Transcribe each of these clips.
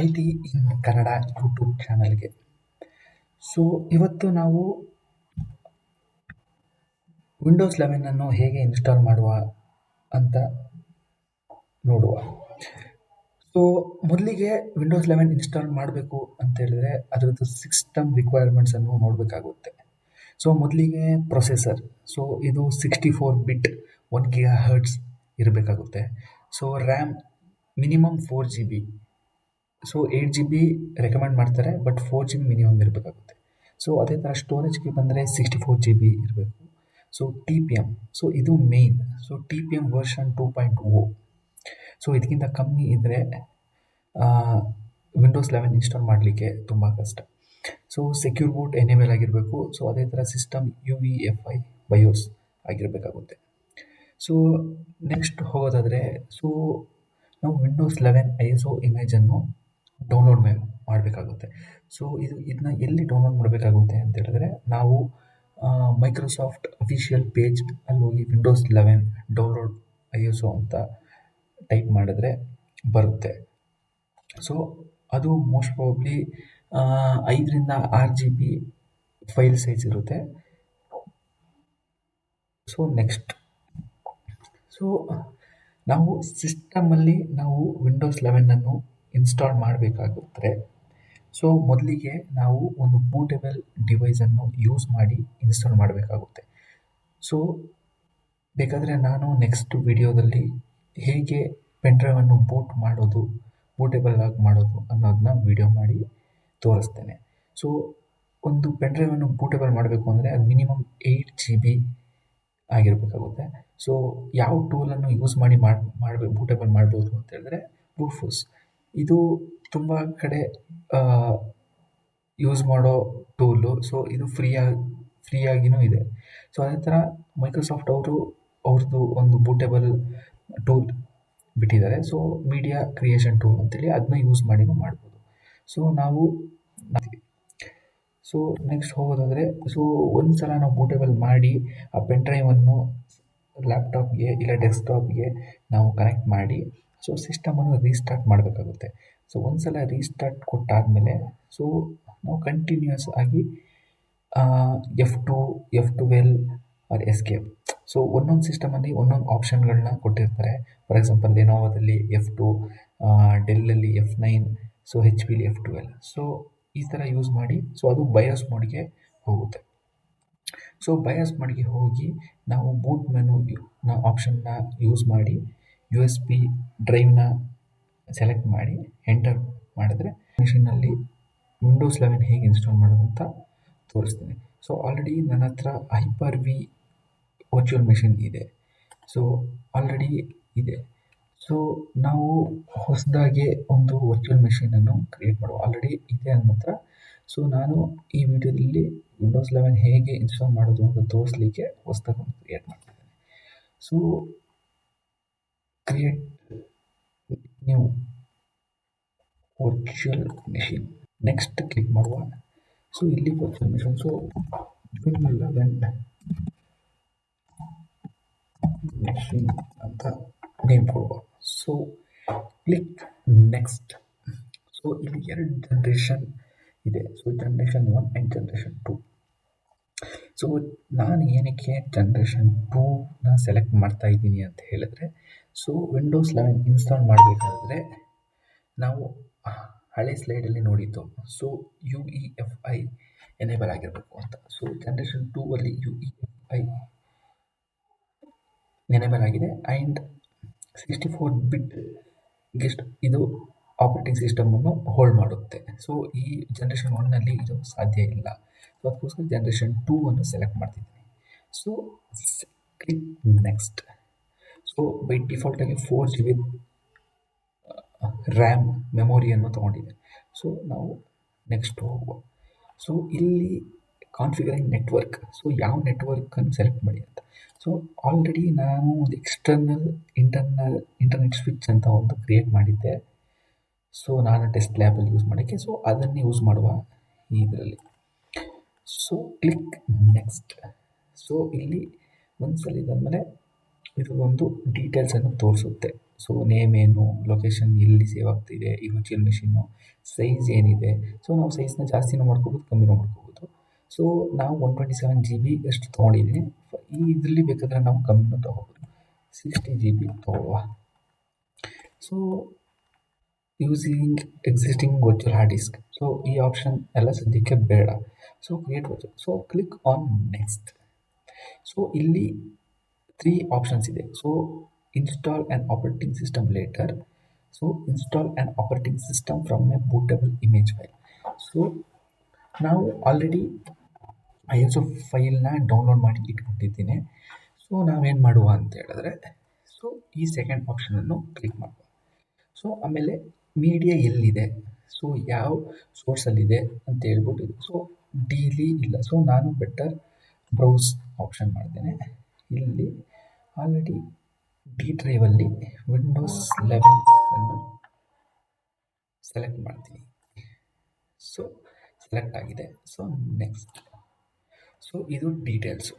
I T in Kannada YouTube ಚಾನಲ್ಗೆ. So ಇವತ್ತು ನಾವು ವಿಂಡೋಸ್ 11 ಅನ್ನು ಹೇಗೆ ಇನ್ಸ್ಟಾಲ್ ಮಾಡುವ ಅಂತ ನೋಡುವ. ಸೊ ಮೊದಲಿಗೆ ವಿಂಡೋಸ್ 11 ಇನ್ಸ್ಟಾಲ್ ಮಾಡಬೇಕು ಅಂತ ಹೇಳಿದ್ರೆ ಅದರದ್ದು ಸಿಸ್ಟಮ್ ರಿಕ್ವೈರ್ಮೆಂಟ್ಸನ್ನು ನೋಡಬೇಕಾಗುತ್ತೆ. ಸೊ ಮೊದಲಿಗೆ ಪ್ರೊಸೆಸರ್. ಸೊ ಇದು 64 ಬಿಟ್ 1 GHz ಇರಬೇಕಾಗುತ್ತೆ. So RAM minimum 4 GB. So 8 GB recommend ಮಾಡ್ತಾರೆ, ಬಟ್ 4 GB ಮಿನಿಮಮ್ ಇರಬೇಕಾಗುತ್ತೆ. ಸೊ ಅದೇ ಥರ ಸ್ಟೋರೇಜ್ಗೆ ಬಂದರೆ 64 GB ಇರಬೇಕು. So T P M, so ಇದು main. So T P M version 2.0. So ಇದಕ್ಕಿಂತ ಕಮ್ಮಿ ಇದ್ದರೆ ವಿಂಡೋಸ್ 11 ಇನ್ಸ್ಟಾಲ್ ಮಾಡಲಿಕ್ಕೆ ತುಂಬ ಕಷ್ಟ. ಸೊ ಸೆಕ್ಯೂರ್ ಬೂಟ್ ಎನೇಬಲ್ ಆಗಿರಬೇಕು. ಸೊ ಅದೇ ಥರ ಸಿಸ್ಟಮ್ UEFI ಬಯೋಸ್ ಆಗಿರಬೇಕಾಗುತ್ತೆ. ಸೊ ನೆಕ್ಸ್ಟ್ ಹೋಗೋದಾದರೆ, ಸೊ ನಾವು ವಿಂಡೋಸ್ 11 ISO ಇಮೇಜನ್ನು ಡೌನ್ಲೋಡ್ ಮಾಡಬೇಕಾಗುತ್ತೆ. ಸೊ ಇದನ್ನ ಎಲ್ಲಿ ಡೌನ್ಲೋಡ್ ಮಾಡಬೇಕಾಗುತ್ತೆ ಅಂತ ಹೇಳಿದ್ರೆ, ನಾವು ಮೈಕ್ರೋಸಾಫ್ಟ್ ಅಫಿಷಿಯಲ್ ಪೇಜ್ ಅಲ್ಲಿ ಹೋಗಿ ವಿಂಡೋಸ್ 11 ಡೌನ್ಲೋಡ್ ISO ಅಂತ ಟೈಪ್ ಮಾಡಿದ್ರೆ ಬರುತ್ತೆ. ಸೊ ಅದು ಮೋಸ್ಟ್ ಪ್ರಾಬಬ್ಲಿ 5ರಿಂದ 6 GB ಫೈಲ್ ಸೈಜ್ ಇರುತ್ತೆ. ಸೊ ನೆಕ್ಸ್ಟ್, ಸೊ ನಾವು ಸಿಸ್ಟಮಲ್ಲಿ ನಾವು ವಿಂಡೋಸ್ 11 ಇನ್ಸ್ಟಾಲ್ ಮಾಡಬೇಕಾಗುತ್ತೆ. ಸೊ ಮೊದಲಿಗೆ ನಾವು ಒಂದು ಬೂಟೇಬಲ್ ಡಿವೈಸನ್ನು ಯೂಸ್ ಮಾಡಿ ಇನ್ಸ್ಟಾಲ್ ಮಾಡಬೇಕಾಗುತ್ತೆ. ಸೊ ಬೇಕಾದರೆ ನಾನು ನೆಕ್ಸ್ಟ್ ವಿಡಿಯೋದಲ್ಲಿ ಹೇಗೆ ಪೆನ್ಡ್ರೈವನ್ನು ಬೂಟೇಬಲ್ ಆಗಿ ಮಾಡೋದು ಅನ್ನೋದನ್ನ ವಿಡಿಯೋ ಮಾಡಿ ತೋರಿಸ್ತೇನೆ. ಸೊ ಒಂದು ಪೆನ್ಡ್ರೈವನ್ನು ಬೂಟೇಬಲ್ ಮಾಡಬೇಕು ಅಂದರೆ ಅದು ಮಿನಿಮಮ್ 8 GB ಆಗಿರಬೇಕಾಗುತ್ತೆ. ಸೊ ಯಾವ ಟೂಲನ್ನು ಯೂಸ್ ಮಾಡಿ ಬೂಟೇಬಲ್ ಮಾಡ್ಬೋದು ಅಂತ ಹೇಳಿದ್ರೆ ರೂಫೋಸ್. ಇದು ತುಂಬ ಕಡೆ ಯೂಸ್ ಮಾಡೋ ಟೂಲು. ಸೊ ಇದು ಫ್ರೀಯಾಗಿಯೂ ಇದೆ. ಸೊ ಅದೇ ಥರ ಮೈಕ್ರೋಸಾಫ್ಟ್ ಅವ್ರದ್ದು ಒಂದು ಬೂಟೇಬಲ್ ಟೂಲ್ ಬಿಟ್ಟಿದ್ದಾರೆ. ಸೊ ಮೀಡಿಯಾ ಕ್ರಿಯೇಷನ್ ಟೂಲ್ ಅಂತೇಳಿ ಅದನ್ನ ಯೂಸ್ ಮಾಡಿನೂ ಮಾಡ್ಬೋದು. ಸೊ ಸೊ ನೆಕ್ಸ್ಟ್ ಹೋಗೋದಾದರೆ, ಸೊ ಒಂದು ಸಲ ನಾವು ಬೂಟೇಬಲ್ ಮಾಡಿ ಆ ಪೆನ್ಡ್ರೈವನ್ನು ಲ್ಯಾಪ್ಟಾಪ್ಗೆ ಇಲ್ಲ ಡೆಸ್ಕ್ಟಾಪ್ಗೆ ನಾವು ಕನೆಕ್ಟ್ ಮಾಡಿ ಸೊ ಸಿಸ್ಟಮನ್ನು ರೀಸ್ಟಾರ್ಟ್ ಮಾಡಬೇಕಾಗುತ್ತೆ. ಸೊ ಒಂದು ಸಲ ರೀಸ್ಟಾರ್ಟ್ ಕೊಟ್ಟಾದಮೇಲೆ ಸೊ ನಾವು ಕಂಟಿನ್ಯೂಸ್ ಆಗಿ F2, F12 R escape. So ಒಂದೊಂದು ಸಿಸ್ಟಮಲ್ಲಿ ಒಂದೊಂದು ಆಪ್ಷನ್ಗಳನ್ನ ಕೊಟ್ಟಿರ್ತಾರೆ. ಫಾರ್ ಎಕ್ಸಾಂಪಲ್ ಲೆನೋವೋದಲ್ಲಿ F2, ಡೆಲ್ಲಲ್ಲಿ F9, ಸೊ HP ಲಿ F12. ಸೊ ಈ ಥರ ಯೂಸ್ ಮಾಡಿ ಸೊ ಅದು ಬಯಾಸ್ ಮೋಡ್ಗೆ ಹೋಗುತ್ತೆ. ಸೊ ಬಯಾಸ್ ಮೋಡ್ಗೆ ಹೋಗಿ ನಾವು ಬೂಟ್ ಮೆನು ಆಪ್ಷನ್ನ ಯೂಸ್ ಮಾಡಿ USB ಡ್ರೈವ್ನ ಸೆಲೆಕ್ಟ್ ಮಾಡಿ ಎಂಟರ್ ಮಾಡಿದ್ರೆ ಮಿಷಿನಲ್ಲಿ ವಿಂಡೋಸ್ 11 ಹೇಗೆ ಇನ್ಸ್ಟಾಲ್ ಮಾಡೋದು ಅಂತ ತೋರಿಸ್ತೀನಿ. ಸೊ ಆಲ್ರೆಡಿ ನನ್ನ ಹತ್ರ Hyper-V ವರ್ಚುವಲ್ ಮೆಷಿನ್ ಇದೆ. ಸೊ ಆಲ್ರೆಡಿ ಇದೆ. ಸೊ ನಾವು ಹೊಸದಾಗಿ ಒಂದು ವರ್ಚುವಲ್ ಮೆಷಿನನ್ನು ಕ್ರಿಯೇಟ್ ಮಾಡುವ. ಆಲ್ರೆಡಿ ಇದೆ ನನ್ನ ಹತ್ರ. ಸೊ ನಾನು ಈ ವಿಡಿಯೋದಲ್ಲಿ ವಿಂಡೋಸ್ 11 ಹೇಗೆ ಇನ್ಸ್ಟಾಲ್ ಮಾಡೋದು ಅಂತ ತೋರಿಸ್ಲಿಕ್ಕೆ ಹೊಸದಾಗಿ ಒಂದು ಕ್ರಿಯೇಟ್ ಮಾಡ್ತಿದ್ದೇನೆ. So create new virtual machine, next click ಮಾಡುವ. ಸೊ ಇಲ್ಲಿ virtual machine, so win 11 machine ಅಂತ ನೇಮ್ ಕೊಡುವ. So click next. ಸೊ ಇಲ್ಲಿ 2 ಜನರೇಷನ್ ಇದೆ. So generation 1 and generation 2. So ನಾನು ಏನಕ್ಕೆ ಜನರೇಷನ್ 2ನ ಸೆಲೆಕ್ಟ್ ಮಾಡ್ತಾ ಇದ್ದೀನಿ ಅಂತ ಹೇಳಿದ್ರೆ, ಸೊ ವಿಂಡೋಸ್ 11 ಇನ್ಸ್ಟಾಲ್ ಮಾಡಬೇಕಾದ್ರೆ ನಾವು ಹಳೆ ಸ್ಲೈಡಲ್ಲಿ ನೋಡಿದ್ದು ಸೊ UEFI ಎನೇಬಲ್ ಆಗಿರಬೇಕು ಅಂತ. ಸೊ ಜನರೇಷನ್ 2ಅಲ್ಲಿ UEFI ಎನೇಬಲ್ ಆಗಿದೆ ಆ್ಯಂಡ್ 64 ಬಿಟ್ ಇದು ಆಪರೇಟಿಂಗ್ ಸಿಸ್ಟಮನ್ನು ಹೋಲ್ಡ್ ಮಾಡುತ್ತೆ. ಸೊ ಈ ಜನರೇಷನ್ 1ನಲ್ಲಿ ಇದು ಸಾಧ್ಯ ಇಲ್ಲ. ಸೊ ಅದಕ್ಕೋಸ್ಕರ ಜನರೇಷನ್ 2ಅನ್ನು ಸೆಲೆಕ್ಟ್ ಮಾಡ್ತಿದ್ದೀನಿ. So click next. So by ಡಿಫಾಲ್ಟಾಗಿ 4 GB ರ್ಯಾಮ್ ಮೆಮೊರಿಯನ್ನು ತೊಗೊಂಡಿದೆ. ಸೊ ನಾವು ನೆಕ್ಸ್ಟ್ ಹೋಗುವ. ಸೊ ಇಲ್ಲಿ ಕಾನ್ಫಿಗರಿಂಗ್ ನೆಟ್ವರ್ಕ್, ಸೊ ಯಾವ ನೆಟ್ವರ್ಕನ್ನು ಸೆಲೆಕ್ಟ್ ಮಾಡಿ ಅಂತ. ಸೊ ಆಲ್ರೆಡಿ ನಾನು ಒಂದು ಎಕ್ಸ್ಟರ್ನಲ್ ಇಂಟರ್ನೆಟ್ ಸ್ವಿಚ್ ಅಂತ ಒಂದು ಕ್ರಿಯೇಟ್ ಮಾಡಿದ್ದೆ. ಸೊ ನಾನು ಟೆಸ್ಟ್ ಲ್ಯಾಬಲ್ಲಿ ಯೂಸ್ ಮಾಡೋಕ್ಕೆ. ಸೊ ಅದನ್ನೇ ಯೂಸ್ ಮಾಡುವ ಇದರಲ್ಲಿ. So click next. ಸೊ ಇಲ್ಲಿ ಒಂದು ಸಲ ಇದಾದಮೇಲೆ ಇದು ಒಂದು ಡೀಟೇಲ್ಸನ್ನು ತೋರಿಸುತ್ತೆ. ಸೊ ನೇಮ್ ಏನು, ಲೊಕೇಶನ್ ಎಲ್ಲಿ ಸೇವ್ ಆಗ್ತಿದೆ ಈ ವರ್ಚುವಲ್ ಮೆಷಿನ್ನು, ಸೈಜ್ ಏನಿದೆ. ಸೊ ನಾವು ಸೈಜ್ನ ಜಾಸ್ತಿನೂ ಮಾಡ್ಕೋಬೋದು, ಕಮ್ಮಿನೂ ಮಾಡ್ಕೋಬೋದು. ಸೊ ನಾವು 127 GB ಅಷ್ಟು ತೊಗೊಂಡಿದ್ದೀನಿ. ಈ ಇದರಲ್ಲಿ ಬೇಕಾದರೆ ನಾವು ಕಮ್ಮಿನೂ ತೊಗೋಬೋದು, 60 GB ತೊಗೊಳ್ಳುವ. So using existing virtual hard disk. So ಈ ಆಪ್ಷನ್ ಎಲ್ಲ ಸದ್ಯಕ್ಕೆ ಬೇಡ. So create virtual, so click on next. So ಇಲ್ಲಿ 3 ಆಪ್ಷನ್ಸ್ ಇದೆ. So install an operating system later, so install an operating system from a bootable image file. So ನಾವು already ISO ಫೈಲ್ನ download ಮಾಡಿ ಇಟ್ಕೊಂಡಿದ್ದೀನಿ. ಸೊ ನಾವೇನು ಮಾಡುವ ಅಂತ ಹೇಳಿದ್ರೆ, ಸೊ ಈ ಸೆಕೆಂಡ್ ಆಪ್ಷನನ್ನು ಕ್ಲಿಕ್ ಮಾಡುವ. ಸೊ ಆಮೇಲೆ ಮೀಡಿಯಾ ಎಲ್ಲಿದೆ, ಸೊ ಯಾವ ಸೋರ್ಸಲ್ಲಿದೆ ಅಂತ ಹೇಳ್ಬಿಟ್ಟು ಇದು. ಸೊ ಡೀಲಿ ಇಲ್ಲ, ಸೊ ನಾನು ಬೆಟರ್ ಬ್ರೌಸ್ ಆಪ್ಷನ್ ಮಾಡ್ತೇನೆ. ಇಲ್ಲಿ ಆಲ್ರೆಡಿ ಡಿ ಡ್ರೈವಲ್ಲಿ ವಿಂಡೋಸ್ 11 ಅನ್ನು ಸೆಲೆಕ್ಟ್ ಮಾಡ್ತೀನಿ. ಸೊ ಸೆಲೆಕ್ಟ್ ಆಗಿದೆ. So next. ಸೊ ಇದು ಡೀಟೇಲ್ಸು.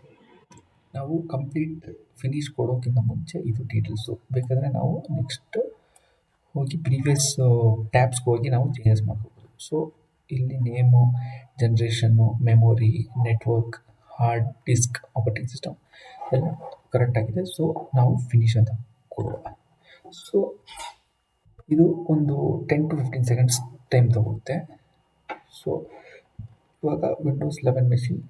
ನಾವು ಕಂಪ್ಲೀಟ್ ಫಿನಿಶ್ ಕೊಡೋಕ್ಕಿಂತ ಮುಂಚೆ ಇದು ಡೀಟೇಲ್ಸು. ಬೇಕಾದರೆ ನಾವು ನೆಕ್ಸ್ಟ್ ಹೋಗಿ ಪ್ರೀವಿಯಸ್ ಟ್ಯಾಬ್ಸ್ಗೆ ಹೋಗಿ ನಾವು ಚೇಂಜಸ್ ಮಾಡ್ಕೋಬೋದು. ಸೊ ಇಲ್ಲಿ name, generation, memory, network, hard disk, operating system ಎಲ್ಲ ಕರೆಕ್ಟಾಗಿದೆ. ಸೊ ನಾವು ಫಿನಿಶ್ ಅಂತ ಕೊಡುವ. ಸೊ ಇದು ಒಂದು 10 to 15 ಸೆಕೆಂಡ್ಸ್ ಟೈಮ್ ತಗೊಳುತ್ತೆ. ಸೊ ಇವಾಗ ವಿಂಡೋಸ್ 11 ಮೆಷಿನ್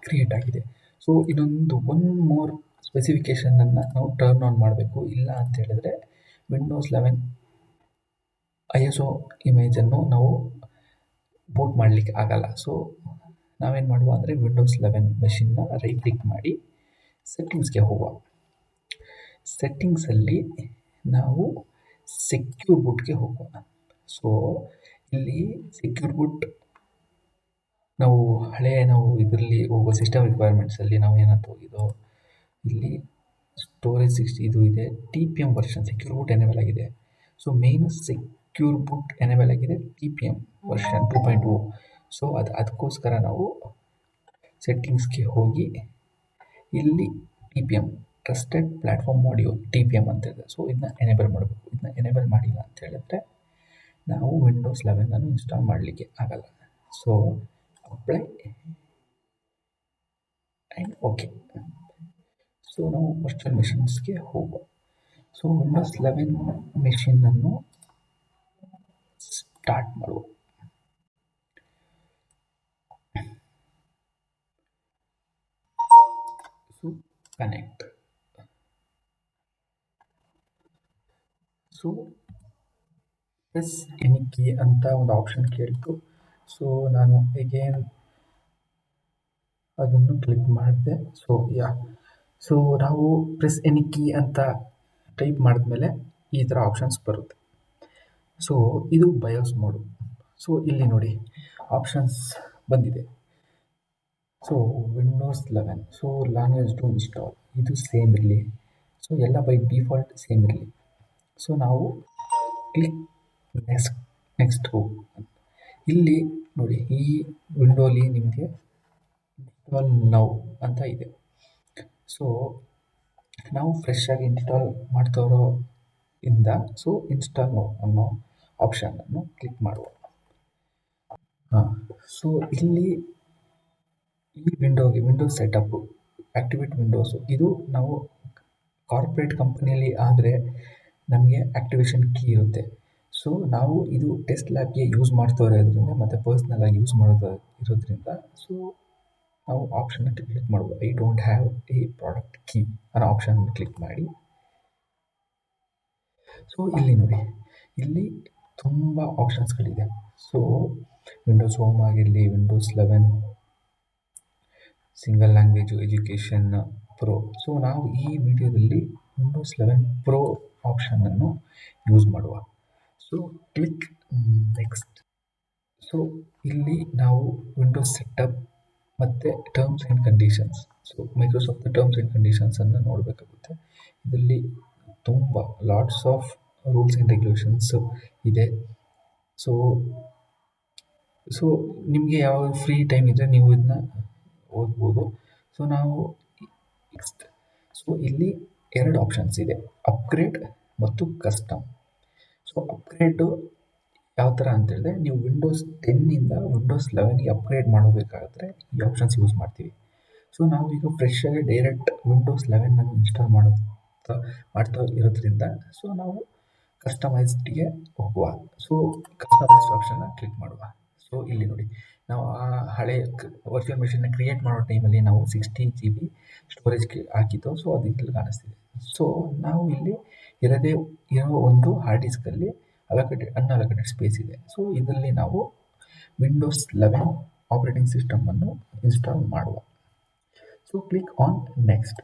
ಕ್ರಿಯೇಟ್ ಆಗಿದೆ. ಸೊ ಇನ್ನೊಂದು ಒನ್ ಮೋರ್ ಸ್ಪೆಸಿಫಿಕೇಷನನ್ನು ನಾವು ಟರ್ನ್ ಆನ್ ಮಾಡಬೇಕು. ಇಲ್ಲ ಅಂತ ಹೇಳಿದ್ರೆ ವಿಂಡೋಸ್ 11 ISO ಇಮೇಜನ್ನು ನಾವು ಬೂಟ್ ಮಾಡಲಿಕ್ಕೆ ಆಗಲ್ಲ. ಸೊ ನಾವೇನು ಮಾಡುವ ಅಂದರೆ ವಿಂಡೋಸ್ 11 ಮೆಷಿನ್ನ ರೈಟ್ ಕ್ಲಿಕ್ ಮಾಡಿ ಸೆಟ್ಟಿಂಗ್ಸ್ಗೆ ಹೋಗುವ. ಸೆಟ್ಟಿಂಗ್ಸಲ್ಲಿ ನಾವು ಸೆಕ್ಯೂರ್ ಬೂಟ್ಗೆ ಹೋಗೋಣ. ಸೊ ಇಲ್ಲಿ ಸೆಕ್ಯೂರ್ ಬೂಟ್ ನಾವು ನಾವು ಇದರಲ್ಲಿ ಹೋಗೋ ಸಿಸ್ಟಮ್ ರಿಕ್ವೈರ್ಮೆಂಟ್ಸಲ್ಲಿ ನಾವು ಏನಂತ ಹೋಗಿದ್ದೋ, ಇಲ್ಲಿ ಸ್ಟೋರೇಜ್ 60 ಇದು ಇದೆ. TPM version secure boot enable ಆಗಿದೆ. ಸೊ ಮೇಯ್ನು ಸೆಕ್ಯೂರ್ ಬೂಟ್ ಎನೇಬಲ್ ಆಗಿದೆ, TPM ವರ್ಷನ್ 2.0. ಸೊ ಅದಕ್ಕೋಸ್ಕರ ನಾವು ಸೆಟ್ಟಿಂಗ್ಸ್ಗೆ ಹೋಗಿ ಇಲ್ಲಿ TPM trusted platform module TPM ಅಂತ ಇದೆ. ಸೊ ಇದನ್ನ ಎನೇಬಲ್ ಮಾಡಬೇಕು. ಇದನ್ನ ಎನೇಬಲ್ ಮಾಡಿಲ್ಲ ಅಂತ ಹೇಳಿದ್ರೆ ನಾವು ವಿಂಡೋಸ್ 11 ಅನ್ನು ಇನ್ಸ್ಟಾಲ್ ಮಾಡಲಿಕ್ಕೆ ಆಗಲ್ಲ. So apply and okay. So ನಾವು ವರ್ಚುವಲ್ ಮೆಷಿನ್ಸ್ಗೆ ಹೋಗುವ. ಸೊ ವಿಂಡೋಸ್ 11 ಮೆಷಿನನ್ನು ಸ್ಟಾರ್ಟ್ ಮಾಡುವ. So connect. So press any key ಅಂತ ಒಂದು ಆಪ್ಷನ್ ಕೇಳಿತು. ಸೊ ನಾನು ಅಗೇನ್ ಅದನ್ನು ಕ್ಲಿಕ್ ಮಾಡಿದೆ. ಸೊ ಸೊ ನಾವು ಪ್ರೆಸ್ ಎನಿ ಕೀ ಅಂತ ಟೈಪ್ ಮಾಡಿದ್ಮೇಲೆ ಈ ಥರ ಆಪ್ಷನ್ಸ್ ಬರುತ್ತೆ. ಸೊ ಇದು ಬಯೋಸ್ ಮೋಡು. ಸೊ ಇಲ್ಲಿ ನೋಡಿ ಆಪ್ಷನ್ಸ್ ಬಂದಿದೆ. So Windows 11, so language to install ಇದು ಸೇಮ್ ಇರಲಿ. ಸೊ ಎಲ್ಲ ಬೈ ಡಿಫಾಲ್ಟ್ ಸೇಮ್ ಇರಲಿ. ಸೊ ನಾವು ಕ್ಲಿಕ್ ನೆಕ್ಸ್ಟ್ ಹೋಗು. ಇಲ್ಲಿ ನೋಡಿ ಈ ವಿಂಡೋಲಿ ನಿಮಗೆ ಇನ್ಸ್ಟಾಲ್ ನೌ ಅಂತ ಇದೆ. ಸೊ ನಾವು ಫ್ರೆಶ್ ಆಗಿ ಇನ್ಸ್ಟಾಲ್ ಮಾಡ್ತಾರೋ ಇಂದ ಸೊ ಇನ್ಸ್ಟಾಲ್ ನೌ ಅನ್ನೋ ಆಪ್ಷನನ್ನು ಕ್ಲಿಕ್ ಮಾಡುವ. ಸೊ ಇಲ್ಲಿ ಈ ವಿಂಡೋಗೆ ವಿಂಡೋಸ್ ಸೆಟಪ್ಪು ಆ್ಯಕ್ಟಿವೇಟ್ ವಿಂಡೋಸು ಇದು ನಾವು ಕಾರ್ಪೊರೇಟ್ ಕಂಪನಿಯಲ್ಲಿ ಆದರೆ ನಮಗೆ ಆ್ಯಕ್ಟಿವೇಷನ್ ಕೀ ಇರುತ್ತೆ. ಸೊ ನಾವು ಇದು ಟೆಸ್ಟ್ ಲ್ಯಾಬ್ಗೆ ಯೂಸ್ ಮಾಡ್ತಾ ಇರೋದ್ರಿಂದ ಮತ್ತು ಪರ್ಸ್ನಲ್ ಆಗಿ ಯೂಸ್ ಮಾಡೋದು ಇರೋದ್ರಿಂದ ಸೊ ನಾವು ಆಪ್ಷನ್ನ ಕ್ಲಿಕ್ ಮಾಡ್ಬೋದು. I don't have a product key ಅನ್ನೋ ಆಪ್ಷನನ್ನು ಕ್ಲಿಕ್ ಮಾಡಿ. ಸೊ ಇಲ್ಲಿ ನೋಡಿ ಇಲ್ಲಿ ತುಂಬ ಆಪ್ಷನ್ಸ್ಗಳಿದೆ. ಸೊ ವಿಂಡೋಸ್ ಹೋಮ್ ಆಗಿರಲಿ, Windows 11 single language, education, pro. So ನಾವು ಈ ವಿಡಿಯೋದಲ್ಲಿ ವಿಂಡೋಸ್ 11 ಪ್ರೋ ಆಪ್ಷನನ್ನು ಯೂಸ್ ಮಾಡುವ. So click next. ಸೊ ಇಲ್ಲಿ ನಾವು ವಿಂಡೋಸ್ ಸೆಟಪ್ ಮತ್ತು terms and conditions, so Microsoft terms and ಕಂಡೀಷನ್ಸನ್ನು ನೋಡಬೇಕಾಗುತ್ತೆ. ಇದರಲ್ಲಿ ತುಂಬ lots of rules and regulations ಇದೆ. ಸೊ ನಿಮಗೆ ಯಾವಾಗ ಫ್ರೀ ಟೈಮ್ ಇದ್ದರೆ ನೀವು ಇದನ್ನ ಓದ್ಬೋದು. ಸೊ ಇಲ್ಲಿ 2 ಆಪ್ಷನ್ಸ್ ಇದೆ, ಅಪ್ಗ್ರೇಡ್ ಮತ್ತು ಕಸ್ಟಮ್. ಸೊ ಅಪ್ಗ್ರೇಡು ಯಾವ ಥರ ಅಂತೇಳಿದ್ರೆ, ನೀವು ವಿಂಡೋಸ್ 10 ವಿಂಡೋಸ್ 11ಗೆ ಅಪ್ಗ್ರೇಡ್ ಮಾಡಬೇಕಾದ್ರೆ ಈ ಆಪ್ಷನ್ಸ್ ಯೂಸ್ ಮಾಡ್ತೀವಿ. ಸೊ ನಾವು ಈಗ ಫ್ರೆಶ್ ಆಗಿ ಡೈರೆಕ್ಟ್ ವಿಂಡೋಸ್ 11 ಇನ್ಸ್ಟಾಲ್ ಮಾಡ್ತಾ ಇರೋದ್ರಿಂದ ಸೊ ನಾವು ಕಸ್ಟಮೈಸ್ಡ್ಗೆ ಹೋಗುವ. ಸೊ ಕಸ್ಟಮೈಸ್ಡ್ ಆಪ್ಷನ್ನ ಕ್ಲಿಕ್ ಮಾಡುವ. ಸೊ ಇಲ್ಲಿ ನೋಡಿ, ನಾವು ಆ ಹಳೆ ವರ್ಚುವಲ್ ಮೆಷಿನ್ನ ಕ್ರಿಯೇಟ್ ಮಾಡೋ ಟೈಮಲ್ಲಿ ನಾವು 60 GB ಸ್ಟೋರೇಜ್ಗೆ ಹಾಕಿದ್ದು. ಸೊ ಅದು ಇಲ್ಲಿ ಕಾಣಿಸ್ತಿದೆ. ಸೊ ನಾವು ಇಲ್ಲಿ ಇರೋ ಒಂದು ಹಾರ್ಡ್ ಡಿಸ್ಕಲ್ಲಿ ಅನ್ಅಲೋಕೇಟೆಡ್ ಸ್ಪೇಸ್ ಇದೆ. ಸೊ ಇದರಲ್ಲಿ ನಾವು ವಿಂಡೋಸ್ 11 ಆಪರೇಟಿಂಗ್ ಸಿಸ್ಟಮನ್ನು ಇನ್ಸ್ಟಾಲ್ ಮಾಡುವ. So click on next.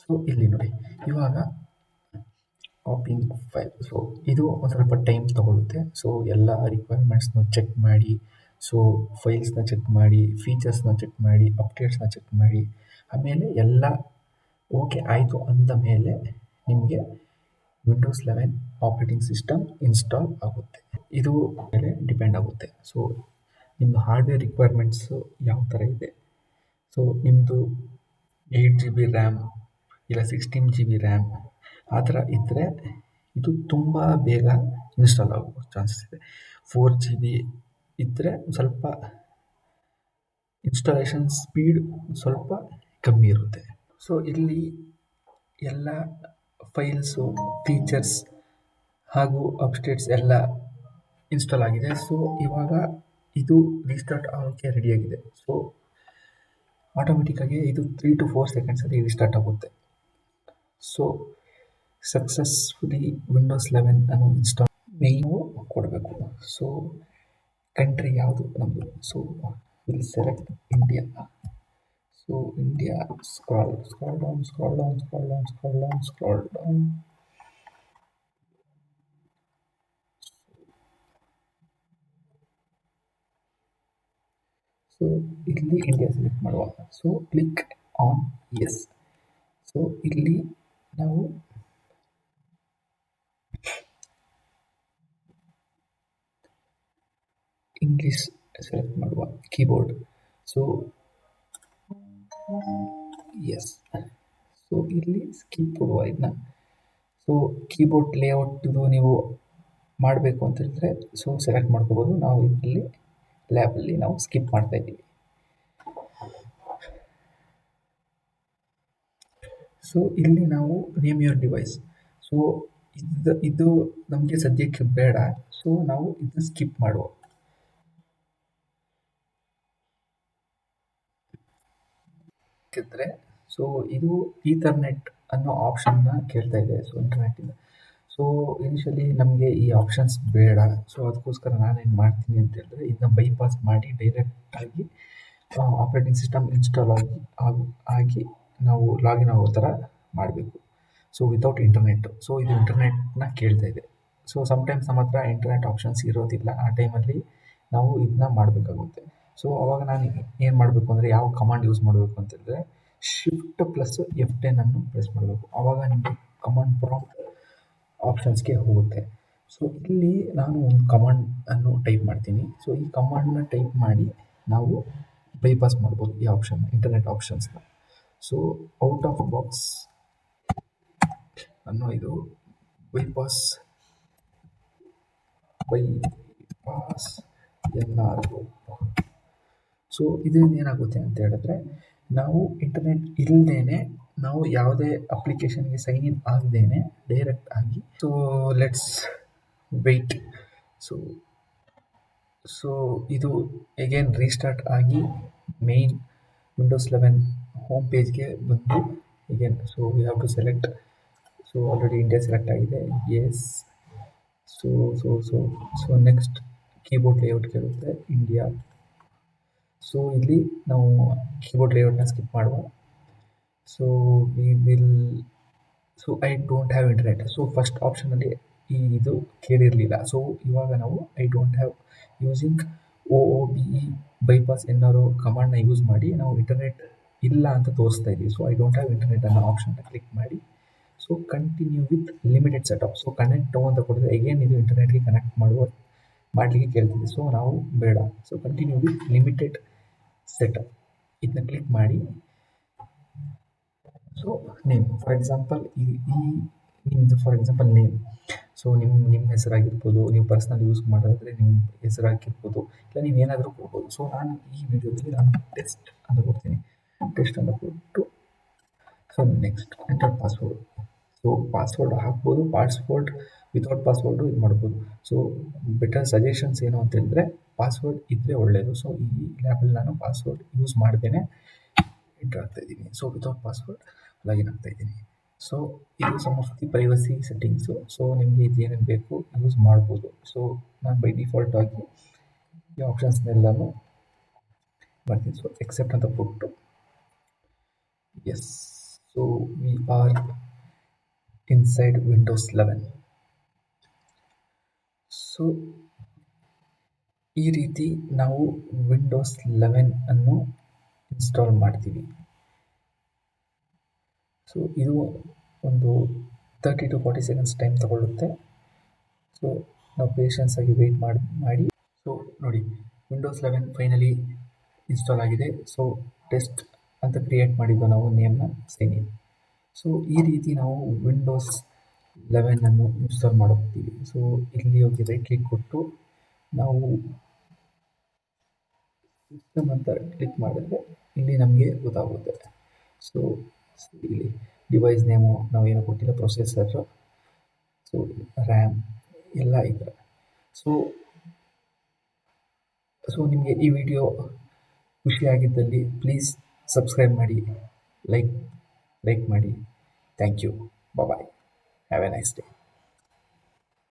So ಇಲ್ಲಿ ನೋಡಿ, ಇವಾಗ ಕಾಪಿಂಗ್ ಫೈಲ್. ಸೊ ಇದು ಒಂದು ಸ್ವಲ್ಪ ಟೈಮ್ ತಗೊಳುತ್ತೆ. ಸೊ ಎಲ್ಲ ರಿಕ್ವೈರ್ಮೆಂಟ್ಸ್ನ ಚೆಕ್ ಮಾಡಿ, ಸೊ ಫೈಲ್ಸ್ನ ಚೆಕ್ ಮಾಡಿ, ಫೀಚರ್ಸ್ನ ಚೆಕ್ ಮಾಡಿ, ಅಪ್ಡೇಟ್ಸ್ನ ಚೆಕ್ ಮಾಡಿ, ಆಮೇಲೆ ಎಲ್ಲ ಓಕೆ ಆಯಿತು ಅಂದ ಮೇಲೆ ನಿಮಗೆ ವಿಂಡೋಸ್ 11 ಆಪರೇಟಿಂಗ್ ಸಿಸ್ಟಮ್ ಇನ್ಸ್ಟಾಲ್ ಆಗುತ್ತೆ. ಇದು ಮೇಲೆ ಡಿಪೆಂಡ್ ಆಗುತ್ತೆ. ಸೊ ನಿಮ್ಮದು ಹಾರ್ಡ್ವೇರ್ ರಿಕ್ವೈರ್ಮೆಂಟ್ಸು ಯಾವ ಥರ ಇದೆ. ಸೊ ನಿಮ್ಮದು 8 GB ರ್ಯಾಮ್ ಇಲ್ಲ 16 GB ರ್ಯಾಮ್ ಆ ಥರ ಇದ್ದರೆ ಇದು ತುಂಬ ಬೇಗ ಇನ್ಸ್ಟಾಲ್ ಆಗೋ ಚಾನ್ಸಸ್ ಇದೆ. 4 GB ಇದ್ದರೆ ಸ್ವಲ್ಪ ಇನ್ಸ್ಟಾಲೇಷನ್ ಸ್ಪೀಡ್ ಸ್ವಲ್ಪ ಕಮ್ಮಿ ಇರುತ್ತೆ. ಸೊ ಇಲ್ಲಿ ಎಲ್ಲ ಫೈಲ್ಸು, ಫೀಚರ್ಸ್ ಹಾಗೂ ಅಪ್ಡೇಟ್ಸ್ ಎಲ್ಲ ಇನ್ಸ್ಟಾಲ್ ಆಗಿದೆ. ಸೊ ಇವಾಗ ಇದು ರೀಸ್ಟಾರ್ಟ್ ಆಗೋಕ್ಕೆ ರೆಡಿಯಾಗಿದೆ. ಸೊ ಆಟೋಮೆಟಿಕ್ಕಾಗಿ ಇದು 3 to 4 ಸೆಕೆಂಡ್ಸಲ್ಲಿ ರೀಸ್ಟಾರ್ಟ್ ಆಗುತ್ತೆ. ಸೊ ಸಕ್ಸಸ್ಫುಲಿ ವಿಂಡೋಸ್ 11 ಇನ್ಸ್ಟಾಲ್ ಮೇವು ಕೊಡಬೇಕು. ಸೊ ಕಂಟ್ರಿ ಯಾವುದು ನಮ್ಮದು. So will select India. So India, scroll down. So ಇಲ್ಲಿ ಇಂಡಿಯಾ ಸೆಲೆಕ್ಟ್ ಮಾಡುವ. So click on yes. So ಇಲ್ಲಿ ನಾವು ಇಂಗ್ಲೀಷ್ ಸೆಲೆಕ್ಟ್ ಮಾಡುವ ಕೀಬೋರ್ಡ್. So yes. ಸೊ ಇಲ್ಲಿ ಸ್ಕಿಪ್ ಕೊಡುವ ಇದನ್ನ. ಸೊ ಕೀಬೋರ್ಡ್ ಲೇಔಟ್ದು ನೀವು ಮಾಡಬೇಕು ಅಂತ ಹೇಳಿದ್ರೆ ಸೊ ಸೆಲೆಕ್ಟ್ ಮಾಡ್ಕೋಬೋದು. ನಾವು ಇಲ್ಲಿ ಲ್ಯಾಬಲ್ಲಿ ನಾವು ಸ್ಕಿಪ್ ಮಾಡ್ತಾ ಇದ್ದೀವಿ. ಸೊ ಇಲ್ಲಿ ನಾವು ನೇಮ್ ಯುವರ್ ಡಿವೈಸ್. ಸೊ ಇದು ನಮಗೆ ಸದ್ಯಕ್ಕೆ ಬೇಡ. ಸೊ ನಾವು ಇದನ್ನ ಸ್ಕಿಪ್ ಮಾಡುವ. ಸೊ ಇದು ಈಥರ್ನೆಟ್ ಅನ್ನೋ ಆಪ್ಷನ್ನ ಕೇಳ್ತಾ ಇದೆ. ಸೊ ಇಂಟರ್ನೆಟ್ಟಿಂದ. ಸೊ ಇನಿಷಿಯಲಿ ನಮಗೆ ಈ ಆಪ್ಷನ್ಸ್ ಬೇಡ. ಸೊ ಅದಕ್ಕೋಸ್ಕರ ನಾನೇನು ಮಾಡ್ತೀನಿ ಅಂತ ಹೇಳಿದ್ರೆ ಇದನ್ನ ಬೈಪಾಸ್ ಮಾಡಿ ಡೈರೆಕ್ಟಾಗಿ ಆಪರೇಟಿಂಗ್ ಸಿಸ್ಟಮ್ ಇನ್ಸ್ಟಾಲ್ ಆಗಿ ನಾವು ಲಾಗಿನ್ ಆಗೋ ಥರ ಮಾಡಬೇಕು. So without internet. ಸೊ ಇದು ಇಂಟರ್ನೆಟ್ನ ಕೇಳ್ತಾ ಇದೆ. ಸೊ ಸಮ್ಟೈಮ್ಸ್ ನಮ್ಮ ಹತ್ರ ಇಂಟರ್ನೆಟ್ ಆಪ್ಷನ್ಸ್ ಇರೋದಿಲ್ಲ. ಆ ಟೈಮಲ್ಲಿ ನಾವು ಇದನ್ನ ಮಾಡಬೇಕಾಗುತ್ತೆ. ಸೊ ಅವಾಗ ನಾನು ಏನು ಮಾಡಬೇಕು ಅಂದರೆ ಯಾವ ಕಮಾಂಡ್ ಯೂಸ್ ಮಾಡಬೇಕು ಅಂತಂದರೆ Shift+F10 ಪ್ರೆಸ್ ಮಾಡಬೇಕು. ಆವಾಗ ನಿಮಗೆ ಕಮಾಂಡ್ ಪ್ರಾಂಪ್ಟ್ ಆಪ್ಷನ್ಸ್ಗೆ ಹೋಗುತ್ತೆ. ಸೊ ಇಲ್ಲಿ ನಾನು ಒಂದು ಕಮಾಂಡನ್ನು ಟೈಪ್ ಮಾಡ್ತೀನಿ. ಸೊ ಈ ಕಮಾಂಡನ್ನ ಟೈಪ್ ಮಾಡಿ ನಾವು ಬೈಪಾಸ್ ಮಾಡ್ಬೋದು ಈ ಆಪ್ಷನ್, ಇಂಟರ್ನೆಟ್ ಆಪ್ಷನ್ಸ್ನ. ಸೊ ಔಟ್ ಆಫ್ ಬಾಕ್ಸ್ ಅನ್ನೋ ಇದು ಬೈಪಾಸ್ NR. ಸೊ ಇದರಿಂದ ಏನಾಗುತ್ತೆ ಅಂತ ಹೇಳಿದ್ರೆ ನಾವು ಇಂಟರ್ನೆಟ್ ಇಲ್ಲದೇನೆ ನಾವು ಯಾವುದೇ ಅಪ್ಲಿಕೇಶನ್ಗೆ ಸೈನ್ ಇನ್ ಆಗದೇನೆ ಡೈರೆಕ್ಟ್ ಆಗಿ ಸೊ ಲೆಟ್ಸ್ ವೆಯ್ಟ್. ಸೊ ಇದು ಅಗೇನ್ ರೀಸ್ಟಾರ್ಟ್ ಆಗಿ ಮೇನ್ ವಿಂಡೋಸ್ 11 ಹೋಮ್ ಪೇಜ್ಗೆ ಬಂದು again so we have to select. So already India select ಆಗಿದೆ. Yes. So next keyboard layout ಕೇಳುತ್ತೆ ಇಂಡಿಯಾ. ಸೊ ಇಲ್ಲಿ ನಾವು ಕೀಬೋರ್ಡ್ ಲೇಔಟ್ನ ಸ್ಕಿಪ್ ಮಾಡುವ. So I don't have internet. So first ಆಪ್ಷನಲ್ಲಿ ಇದು ಕೇಳಿರಲಿಲ್ಲ. ಸೊ ಇವಾಗ ನಾವು I don't have using OOBE bypass NR ಕಮಾಂಡ್ನ ಯೂಸ್ ಮಾಡಿ ನಾವು ಇಂಟರ್ನೆಟ್ ಇಲ್ಲ ಅಂತ ತೋರಿಸ್ತಾ ಇದ್ದೀವಿ. So I don't have internet ಅನ್ನೋ ಆಪ್ಷನ್ನ ಕ್ಲಿಕ್ ಮಾಡಿ. So continue with limited setup. So connect ಅಂತ ಕೊಡಿದ್ರೆ ಅಗೇನ್ ಇದು ಇಂಟರ್ನೆಟ್ಗೆ ಕನೆಕ್ಟ್ ಮಾಡಲಿಕ್ಕೆ ಕೇಳ್ತಿದೆ. ಸೊ ನಾವು ಬೇಡ. So continue with limited setup ಇದನ್ನ ಕ್ಲಿಕ್ ಮಾಡಿ. ಸೊ ನೇಮ್ ಫಾರ್ ಎಕ್ಸಾಂಪಲ್ ನಿಮ್ಮದು ಫಾರ್ ಎಕ್ಸಾಂಪಲ್ ನೇಮ್. ಸೊ ನಿಮ್ಮ ಹೆಸರಾಗಿರ್ಬೋದು, ನೀವು ಪರ್ಸ್ನಲ್ ಯೂಸ್ ಮಾಡೋದಾದರೆ ನಿಮ್ಮ ಹೆಸರಾಗಿರ್ಬೋದು, ಇಲ್ಲ ನೀವು ಏನಾದರೂ ಕೊಡ್ಬೋದು. ಸೊ ನಾನು ಈ ವಿಡಿಯೋದಲ್ಲಿ ನಾನು ಟೆಸ್ಟ್ ಅಂತ ಕೊಡ್ತೀನಿ. ಟೆಸ್ಟ್ ಅಂತ ಕೊಟ್ಟು so next enter password. So password ಹಾಕ್ಬೋದು, ಪಾಸ್ವರ್ಡ್ ವಿತೌಟ್ ಪಾಸ್ವರ್ಡು ಇದು ಮಾಡ್ಬೋದು. ಸೊ ಬೆಟರ್ ಸಜೆಷನ್ಸ್ ಏನು ಅಂತ ಹೇಳಿದ್ರೆ ಪಾಸ್ವರ್ಡ್ ಇದ್ದರೆ ಒಳ್ಳೆಯದು. ಸೊ ಈ ಲ್ಯಾಬಲ್ಲಿ ನಾನು ಪಾಸ್ವರ್ಡ್ ಯೂಸ್ ಮಾಡ್ದೇನೆ ಎಂಟರ್ ಆಗ್ತಾ ಇದ್ದೀನಿ. ಸೊ ವಿತೌಟ್ ಪಾಸ್ವರ್ಡ್ ಲಾಗಿನ್ ಆಗ್ತಾ ಇದ್ದೀನಿ. ಸೊ ಇದು some of the privacy settings. So ನಿಮಗೆ ಇದು ಏನೇನು ಬೇಕು ಯೂಸ್ ಮಾಡ್ಬೋದು. ಸೊ ನಾನು ಬೈ ಡಿಫಾಲ್ಟ್ ಆಗಿ ಈ ಆಪ್ಷನ್ಸ್ನೆಲ್ಲನೂ ಮಾಡ್ತೀನಿ. ಸೊ ಎಕ್ಸೆಪ್ಟ್ ಅಂತ ಕೊಟ್ಟು yes. So we are inside Windows 11. So ಈ ರೀತಿ ನಾವು ವಿಂಡೋಸ್ 11 ಅನ್ನು ಇನ್ಸ್ಟಾಲ್ ಮಾಡ್ತೀವಿ. ಸೊ ಇದು ಒಂದು 30 to 40 ಸೆಕೆಂಡ್ಸ್ ಟೈಮ್ ತಗೊಳ್ಳುತ್ತೆ. ಸೊ ನಾವು ಪೇಷನ್ಸ್ ಆಗಿ ವೆಯ್ಟ್ ಮಾಡಿ. ಸೊ ನೋಡಿ, ವಿಂಡೋಸ್ 11 ಫೈನಲಿ ಇನ್ಸ್ಟಾಲ್ ಆಗಿದೆ. ಸೊ ಟೆಸ್ಟ್ ಅಂತ ಕ್ರಿಯೇಟ್ ಮಾಡಿದ್ದು ನಾವು ನೇಮ್ನ ಸೈನ್ ಇನ್. ಸೊ ಈ ರೀತಿ ನಾವು ವಿಂಡೋಸ್ 11 ಅನ್ನು ಇನ್ಸ್ಟಾಲ್ ಮಾಡುತ್ತೀವಿ. ಸೊ ಇಲ್ಲಿ ಹೋಗಿ ರೈಟ್ ಕ್ಲಿಕ್ ಕೊಟ್ಟು ನಾವು ಸಿಸ್ಟಮ್ ಅಂತ ಕ್ಲಿಕ್ ಮಾಡಿದ್ರೆ ಇಲ್ಲಿ ನಮಗೆ ಗೊತ್ತಾಗುತ್ತೆ. ಸೊ ಇಲ್ಲಿ ಡಿವೈಸ್ ನೇಮು ನಾವೇನು ಕೊಟ್ಟಿಲ್ಲ, ಪ್ರೊಸೆಸರು, ಸೊ ರ್ಯಾಮ್ ಎಲ್ಲ ಈ ಥರ. ಸೊ ನಿಮಗೆ ಈ ವಿಡಿಯೋ ಖುಷಿಯಾಗಿದ್ದಲ್ಲಿ ಪ್ಲೀಸ್ ಸಬ್ಸ್ಕ್ರೈಬ್ ಮಾಡಿ, ಲೈಕ್ ಮಾಡಿ. Thank you. Bye. Have a nice day.